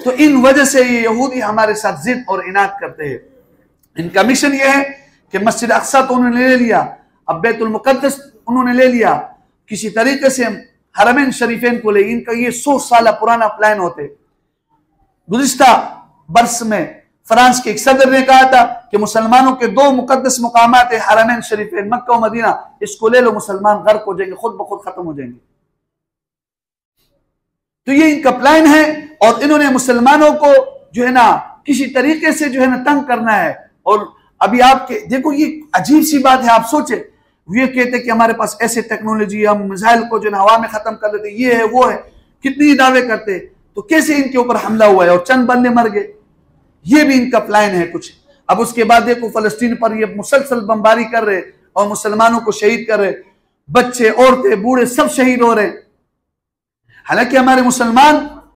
तो इन वजह से ये यहूदी हमारे साथ जिद और इनाद करते हैं। इनका मिशन ये है कि मस्जिद अक्सा तो उन्होंने ले लिया, अब बैतुल मुक़द्दस उन्होंने ले लिया, किसी तरीके से हरमैन शरीफैन को ले। इनका ये 100 साल पुराना प्लान होते। गुज़िश्ता बरस में फ्रांस के एक सदर ने कहा था कि मुसलमानों के 2 मुकद्दस मुकामात है, हरमैन शरीफैन मक्का और मदीना, इसको ले लो, मुसलमान गर्क हो जाएंगे, खुद ब खुद खत्म हो जाएंगे। तो ये इनका प्लान है और इन्होंने मुसलमानों को जो है ना किसी तरीके से जो है ना तंग करना है। और अभी आपके देखो ये अजीब सी बात है, आप सोचे ये कहते कि हमारे पास ऐसे टेक्नोलॉजी, हम मिसाइल को जो है हवा में खत्म कर देते, ये है वो है, कितनी दावे करते, तो कैसे इनके ऊपर हमला हुआ है और चंद बंदे मर गए। ये भी इनका प्लान है कुछ। अब उसके बाद देखो फलस्तीन पर ये मुसलसल बमबारी कर रहे और मुसलमानों को शहीद कर रहे, बच्चे औरतें बूढ़े सब शहीद हो रहे। हालांकि हमारे मुसलमान